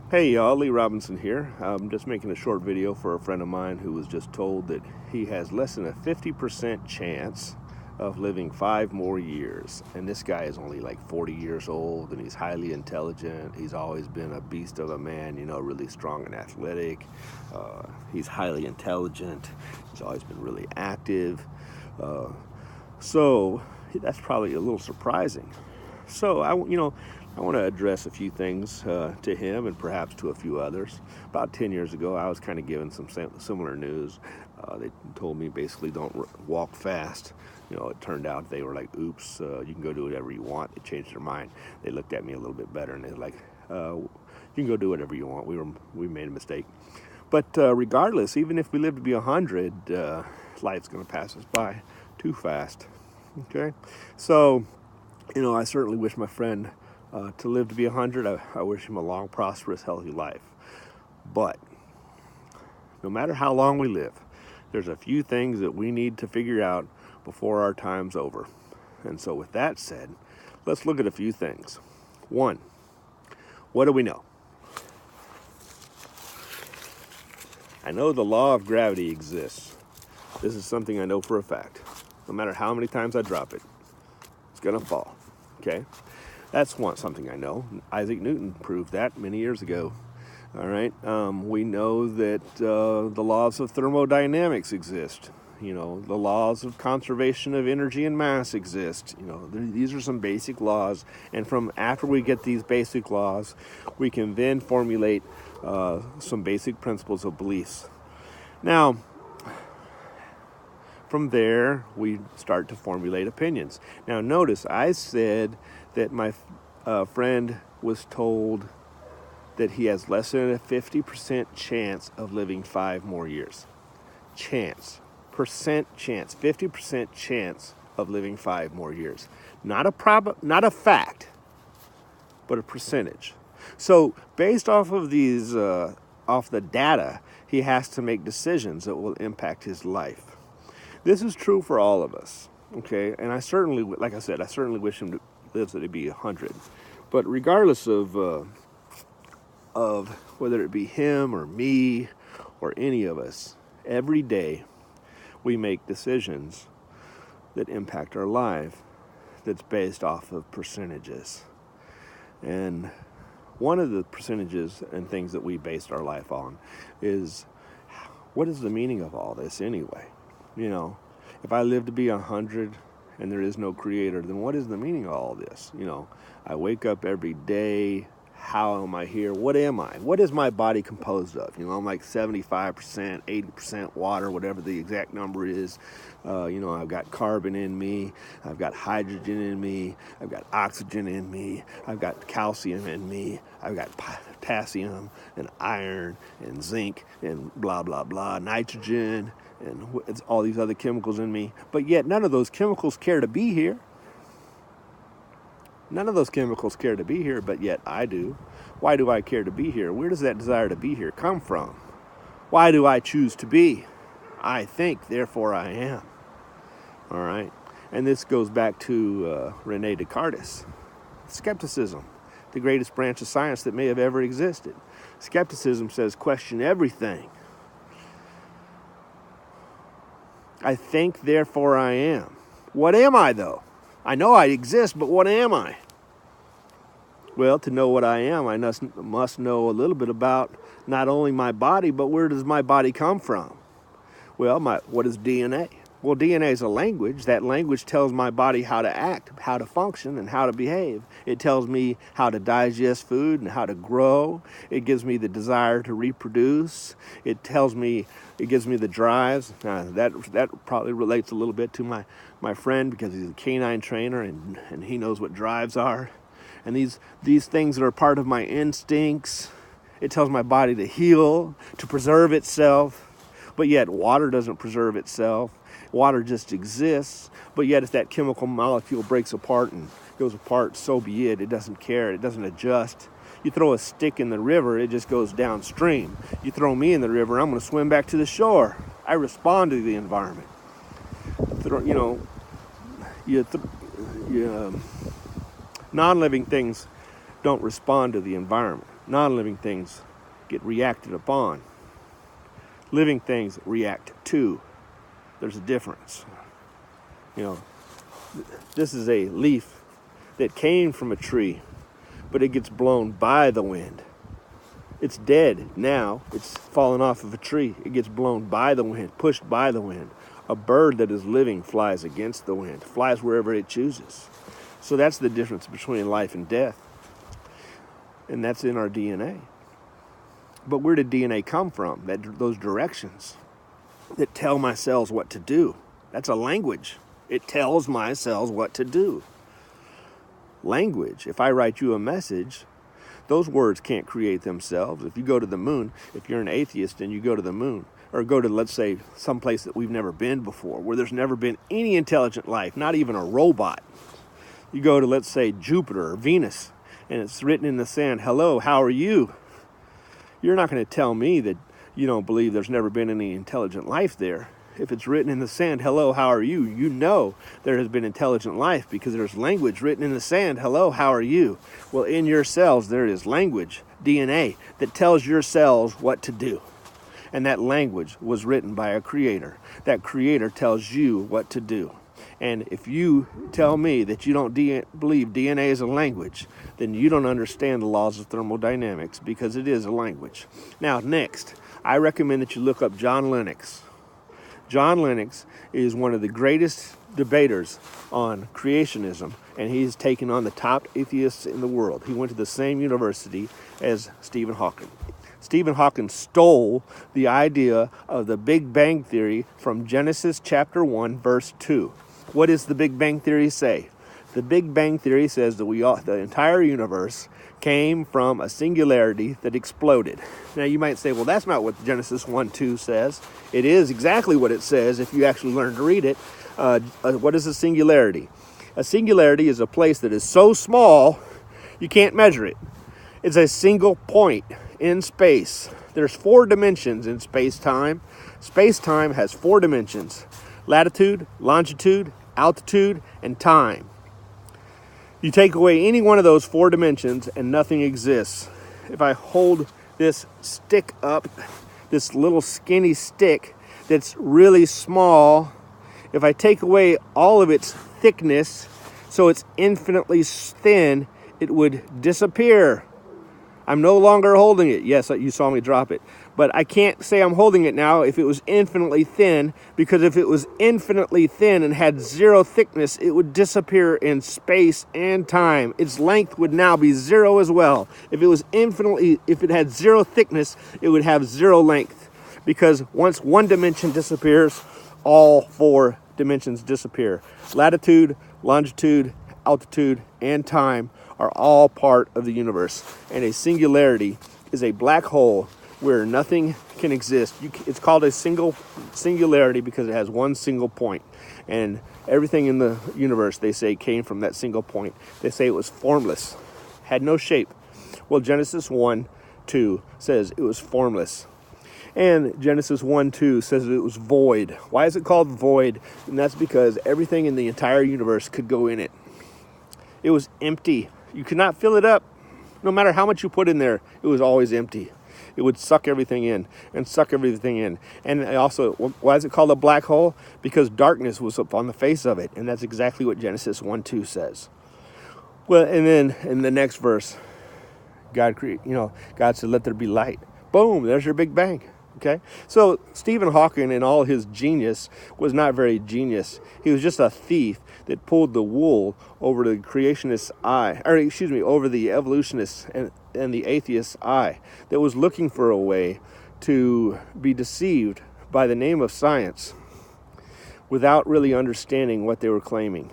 Hey y'all, Lee Robinson here. I'm just making a short video for a friend of mine who was just told that he has less than a 50% chance of living 5 more years. And this guy is only like 40 years old and he's highly intelligent. He's always been a beast of a man, really strong and athletic. He's highly intelligent. He's always been really active. So that's probably a little surprising. So I want to address a few things to him and perhaps to a few others. About 10 years ago, I was kind of given some similar news. They told me basically don't walk fast. It turned out they were like, oops, you can go do whatever you want. They changed their mind. They looked at me a little bit better and they're like, you can go do whatever you want. We made a mistake. But regardless, even if we live to be 100, life's going to pass us by too fast. Okay? So, I certainly wish my friend to live to be 100. I wish him a long, prosperous, healthy life. But no matter how long we live, there's a few things that we need to figure out before our time's over. And so with that said, let's look at a few things. One, what do we know? I know the law of gravity exists. This is something I know for a fact. No matter how many times I drop it, it's going to fall. Okay? That's something I know. Isaac Newton proved that many years ago. All right. We know that the laws of thermodynamics exist. The laws of conservation of energy and mass exist. These are some basic laws. And from after we get these basic laws, we can then formulate some basic principles of beliefs. Now, from there, we start to formulate opinions. Now, notice I said that my friend was told that he has less than a 50% chance of living 5 more years. Chance. 50% chance of living 5 more years. Not a fact, but a percentage. So, based off of these, off the data, he has to make decisions that will impact his life. This is true for all of us, okay? And I certainly wish him to live to be 100. But regardless of whether it be him or me or any of us, every day we make decisions that impact our life that's based off of percentages. And one of the percentages and things that we based our life on is, what is the meaning of all this anyway? If I live to be 100 and there is no creator, then what is the meaning of all this? I wake up every day. How am I here? What am I? What is my body composed of? I'm like 75%, 80% water, whatever the exact number is. I've got carbon in me. I've got hydrogen in me. I've got oxygen in me. I've got calcium in me. I've got potassium and iron and zinc and blah, blah, blah, nitrogen and it's all these other chemicals in me. But yet none of those chemicals care to be here. None of those chemicals care to be here, but yet I do. Why do I care to be here? Where does that desire to be here come from? Why do I choose to be? I think, therefore I am. All right? And this goes back to Rene Descartes. Skepticism, the greatest branch of science that may have ever existed. Skepticism says question everything. I think, therefore I am. What am I, though? I know I exist, but what am I? Well, to know what I am, I must know a little bit about not only my body, but where does my body come from? Well, what is DNA? Well, DNA is a language. That language tells my body how to act, how to function, and how to behave. It tells me how to digest food and how to grow. It gives me the desire to reproduce. It gives me the drives. That probably relates a little bit to my friend because he's a K9 trainer and he knows what drives are. And these things that are part of my instincts, it tells my body to heal, to preserve itself. But yet water doesn't preserve itself. Water just exists. But yet if that chemical molecule breaks apart and goes apart, so be it. It doesn't care. It doesn't adjust. You throw a stick in the river, it just goes downstream. You throw me in the river, I'm going to swim back to the shore. I respond to the environment. Non-living things don't respond to the environment. Non-living things get reacted upon. Living things react to. There's a difference. This is a leaf that came from a tree, but it gets blown by the wind. It's dead now. It's fallen off of a tree. It gets blown by the wind, pushed by the wind. A bird that is living flies against the wind, flies wherever it chooses. So that's the difference between life and death. And that's in our DNA. But where did DNA come from? Those directions that tell my cells what to do. That's a language. It tells my cells what to do. Language. If I write you a message, those words can't create themselves. If you go to the moon, if you're an atheist and you go to the moon, or go to, let's say, some place that we've never been before, where there's never been any intelligent life, not even a robot. You go to, let's say, Jupiter or Venus, and it's written in the sand, hello, how are you? You're not going to tell me that you don't believe there's never been any intelligent life there. If it's written in the sand, hello, how are you? You know there has been intelligent life because there's language written in the sand, hello, how are you? Well, in your cells, there is language, DNA, that tells your cells what to do. And that language was written by a creator. That creator tells you what to do. And if you tell me that you don't believe DNA is a language, then you don't understand the laws of thermodynamics, because it is a language. Now, next, I recommend that you look up John Lennox. John Lennox is one of the greatest debaters on creationism, and he's taken on the top atheists in the world. He went to the same university as Stephen Hawking. Stephen Hawking stole the idea of the Big Bang Theory from Genesis chapter 1, verse 2. What does the Big Bang Theory say? The Big Bang Theory says that the entire universe came from a singularity that exploded. Now you might say, well, that's not what Genesis 1:2 says. It is exactly what it says if you actually learn to read it. What is a singularity? A singularity is a place that is so small you can't measure it. It's a single point in space. There's 4 dimensions in space-time. Space-time has 4 dimensions: latitude, longitude, altitude, and time. You take away any one of those 4 dimensions and nothing exists. If I hold this stick up, this little skinny stick that's really small, if I take away all of its thickness so it's infinitely thin, it would disappear. I'm no longer holding it. Yes, you saw me drop it. But I can't say I'm holding it now if it was infinitely thin, because if it was infinitely thin and had 0 thickness, it would disappear in space and time. Its length would now be 0 as well. If it had 0 thickness, it would have 0 length. Because once one dimension disappears, all 4 dimensions disappear. Latitude, longitude, altitude, and time are all part of the universe. And a singularity is a black hole where nothing can exist. It's called a singularity because it has one single point. And everything in the universe, they say, came from that single point. They say it was formless, had no shape. Well, Genesis 1:2 says it was formless. And Genesis 1:2 says it was void. Why is it called void? And that's because everything in the entire universe could go in it. It was empty. You could not fill it up. No matter how much you put in there, it was always empty. It would suck everything in and suck everything in. And also, why is it called a black hole? Because darkness was up on the face of it. And that's exactly what Genesis 1:2 says. Well, and then in the next verse, God said, let there be light. Boom, there's your Big Bang. Okay, so Stephen Hawking, in all his genius, was not very genius. He was just a thief that pulled the wool over the creationist's eye, over the evolutionist's and the atheist's eye, that was looking for a way to be deceived by the name of science without really understanding what they were claiming.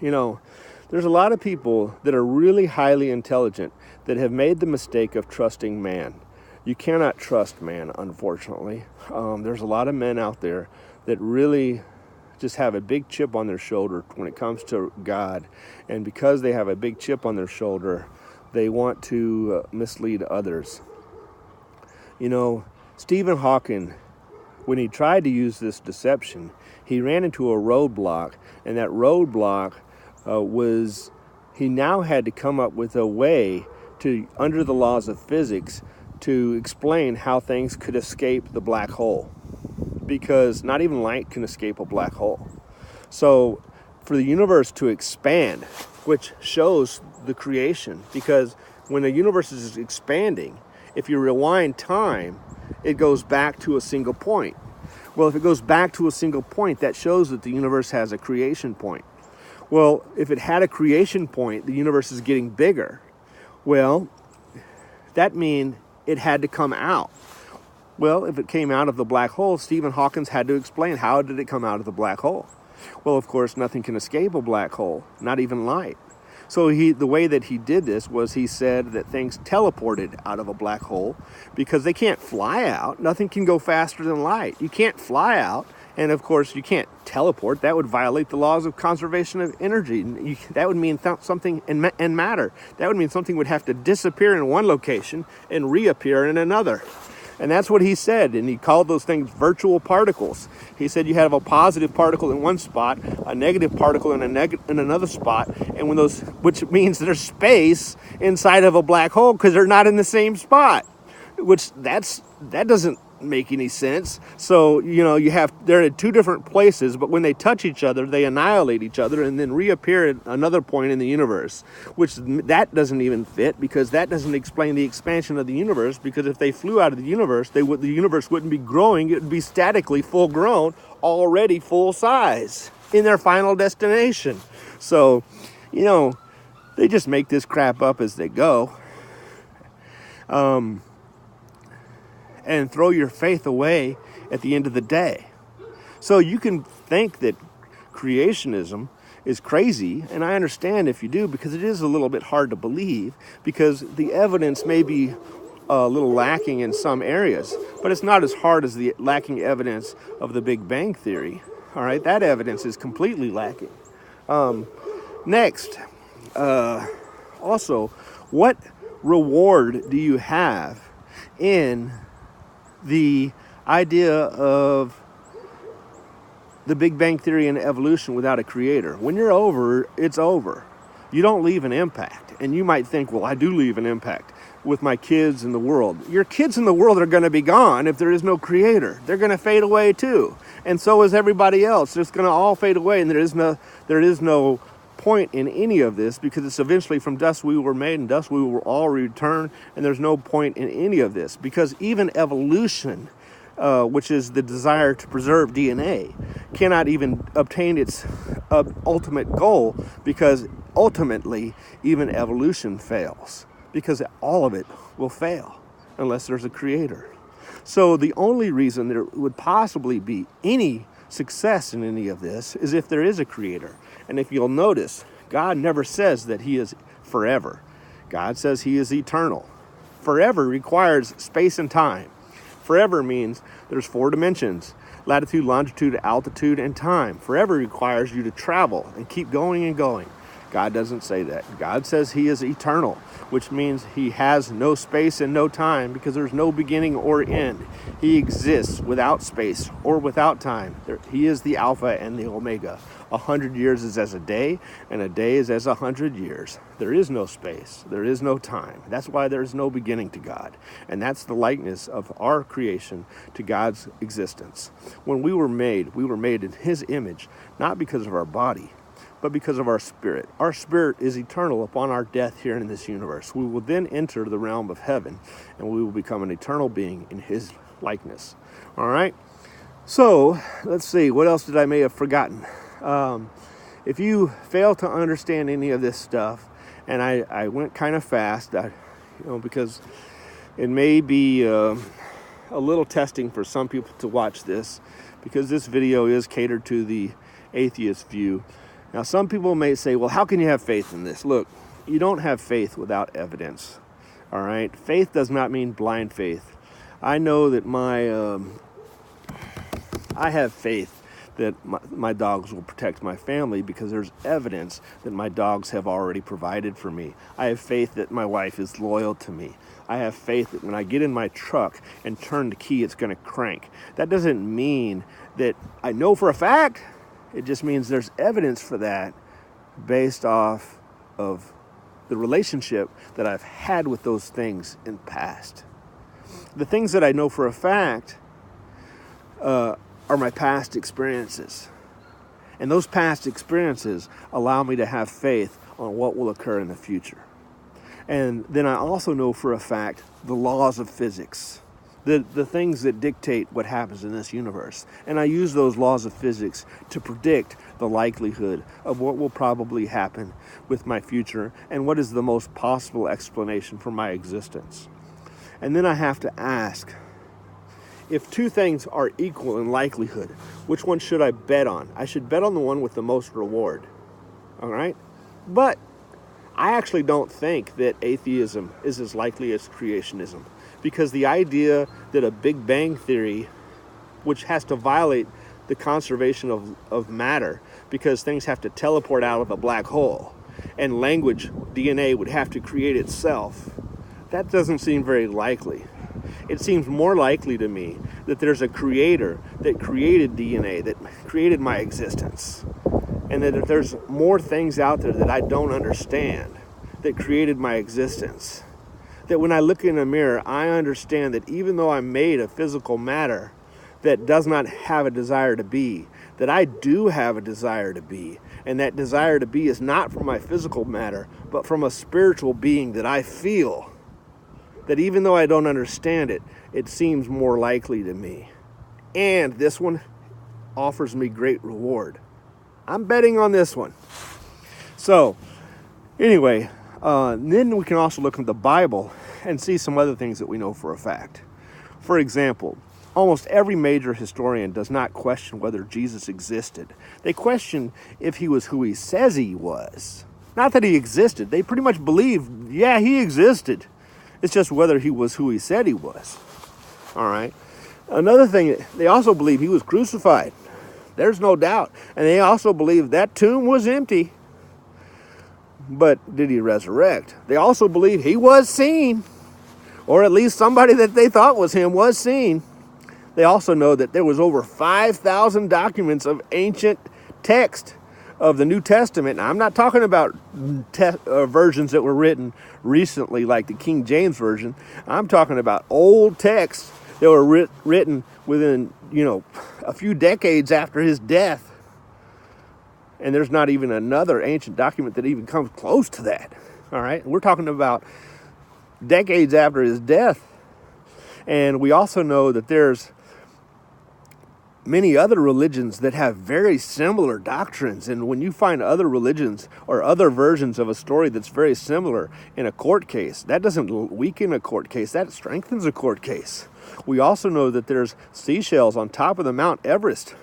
There's a lot of people that are really highly intelligent that have made the mistake of trusting man. You cannot trust man, unfortunately. There's a lot of men out there that really just have a big chip on their shoulder when it comes to God. And because they have a big chip on their shoulder, they want to mislead others. Stephen Hawking, when he tried to use this deception, he ran into a roadblock. And that roadblock was he now had to come up with a way under the laws of physics, to explain how things could escape the black hole, because not even light can escape a black hole. So for the universe to expand, which shows the creation, because when the universe is expanding, if you rewind time, it goes back to a single point. Well, if it goes back to a single point, that shows that the universe has a creation point. Well, if it had a creation point, the universe is getting bigger. Well, that means it had to come out. Well, if it came out of the black hole, Stephen Hawking had to explain, how did it come out of the black hole? Well, of course, nothing can escape a black hole, not even light. So the way that he did this was he said that things teleported out of a black hole because they can't fly out. Nothing can go faster than light. You can't fly out. And of course, you can't teleport. That would violate the laws of conservation of energy. That would mean something in matter. That would mean something would have to disappear in one location and reappear in another. And that's what he said, and he called those things virtual particles. He said you have a positive particle in one spot, a negative particle in another spot, and which means there's space inside of a black hole because they're not in the same spot. That doesn't make any sense. So they're at two different places, but when they touch each other, they annihilate each other and then reappear at another point in the universe, which that doesn't even fit, because that doesn't explain the expansion of the universe. Because if they flew out of the universe, the universe wouldn't be growing. It would be statically full grown, already full size in their final destination. So they just make this crap up as they go. And throw your faith away at the end of the day. So you can think that creationism is crazy, and I understand if you do, because it is a little bit hard to believe, because the evidence may be a little lacking in some areas, but it's not as hard as the lacking evidence of the Big Bang Theory. All right, that evidence is completely lacking. Next, also, what reward do you have in the idea of the Big Bang Theory and evolution without a creator? When you're over, it's over. You don't leave an impact. And you might think, well, I do leave an impact with my kids in the world. Your kids in the world are going to be gone if there is no creator. They're going to fade away too. And so is everybody else. It's going to all fade away, and there is no point in any of this, because it's eventually from dust we were made, and dust we will all return, and there's no point in any of this, because even evolution, which is the desire to preserve DNA, cannot even obtain its ultimate goal, because ultimately even evolution fails, because all of it will fail unless there's a creator. So the only reason there would possibly be any success in any of this is if there is a creator. And if you'll notice, God never says that he is forever. God says he is eternal. Forever requires space and time. Forever means there's 4 dimensions: latitude, longitude, altitude, and time. Forever requires you to travel and keep going and going. God doesn't say that. God says he is eternal, which means he has no space and no time, because there's no beginning or end. He exists without space or without time. He is the Alpha and the Omega. 100 years is as a day, and a day is as 100 years. There is no space. There is no time. That's why there is no beginning to God. And that's the likeness of our creation to God's existence. When we were made in his image, not because of our body, but because of our spirit. Our spirit is eternal upon our death here in this universe. We will then enter the realm of heaven, and we will become an eternal being in his likeness. All right? So, let's see. What else did I may have forgotten? If you fail to understand any of this stuff, and I went kind of fast, because it may be a little testing for some people to watch this, because this video is catered to the atheist view. Now, some people may say, well, how can you have faith in this? Look, you don't have faith without evidence, all right? Faith does not mean blind faith. I know that I have faith that my dogs will protect my family, because there's evidence that my dogs have already provided for me. I have faith that my wife is loyal to me. I have faith that when I get in my truck and turn the key, it's going to crank. That doesn't mean that I know for a fact. It just means there's evidence for that based off of the relationship that I've had with those things in the past. The things that I know for a fact are my past experiences. And those past experiences allow me to have faith on what will occur in the future. And then I also know for a fact the laws of physics, the things that dictate what happens in this universe. And I use those laws of physics to predict the likelihood of what will probably happen with my future and what is the most possible explanation for my existence. And then I have to ask, if two things are equal in likelihood, which one should I bet on? I should bet on the one with the most reward. All right? But I actually don't think that atheism is as likely as creationism, because the idea that a Big Bang theory, which has to violate the conservation of matter, because things have to teleport out of a black hole, and language, DNA, would have to create itself, that doesn't seem very likely. It seems more likely to me that there's a creator that created DNA, that created my existence, and that there's more things out there that I don't understand that created my existence. That when I look in a mirror, I understand that even though I'm made of physical matter that does not have a desire to be, that I do have a desire to be, and that desire to be is not from my physical matter, but from a spiritual being that I feel. That even though I don't understand it, it seems more likely to me. And this one offers me great reward. I'm betting on this one. So, anyway, then we can also look at the Bible and see some other things that we know for a fact. For example, almost every major historian does not question whether Jesus existed. They question if he was who he says he was. Not that he existed. They pretty much believe, yeah, he existed. It's just whether he was who he said he was. All right. Another thing, they also believe he was crucified. There's no doubt. And they also believe that tomb was empty. But did he resurrect? They also believe he was seen. Or at least somebody that they thought was him was seen. They also know that there was over 5,000 documents of ancient text of the New Testament. Now, I'm not talking about versions that were written recently, like the King James Version. I'm talking about old texts that were written within, a few decades after his death. And there's not even another ancient document that even comes close to that. All right? We're talking about decades after his death. And we also know that there's many other religions that have very similar doctrines. And when you find other religions or other versions of a story that's very similar in a court case, that doesn't weaken a court case, that strengthens a court case. We also know that there's seashells on top of the Mount Everest,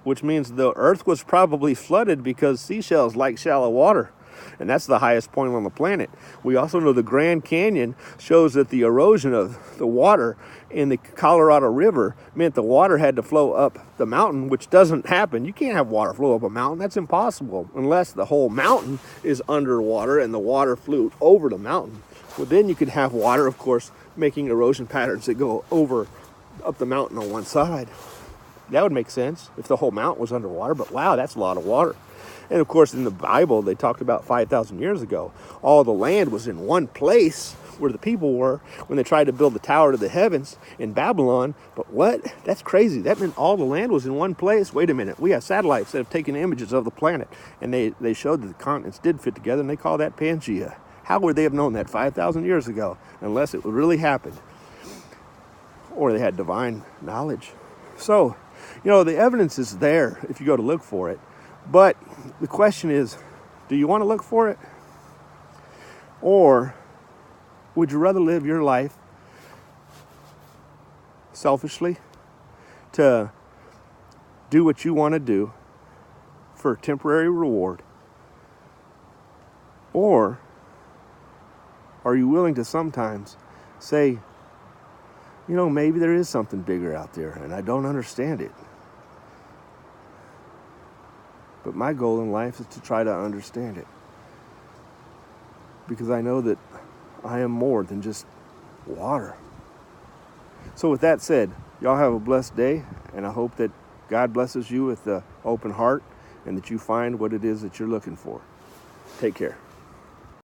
which means the earth was probably flooded because seashells like shallow water. And that's the highest point on the planet. We also know the Grand Canyon shows that the erosion of the water in the Colorado River meant the water had to flow up the mountain, which doesn't happen. You can't have water flow up a mountain. That's impossible unless the whole mountain is underwater and the water flew over the mountain. Well, then you could have water, of course, making erosion patterns that go up the mountain on one side. That would make sense if the whole mountain was underwater, but wow, that's a lot of water. And of course, in the Bible, they talked about 5,000 years ago, all the land was in one place where the people were when they tried to build the Tower to the Heavens in Babylon. But what? That's crazy. That meant all the land was in one place. Wait a minute. We have satellites that have taken images of the planet, and they showed that the continents did fit together, and they call that Pangea. How would they have known that 5,000 years ago unless it really happened? Or they had divine knowledge. So, the evidence is there if you go to look for it. But the question is, do you want to look for it? Or would you rather live your life selfishly to do what you want to do for temporary reward? Or are you willing to sometimes say, maybe there is something bigger out there and I don't understand it? But my goal in life is to try to understand it. Because I know that I am more than just water. So with that said, y'all have a blessed day, and I hope that God blesses you with an open heart and that you find what it is that you're looking for. Take care.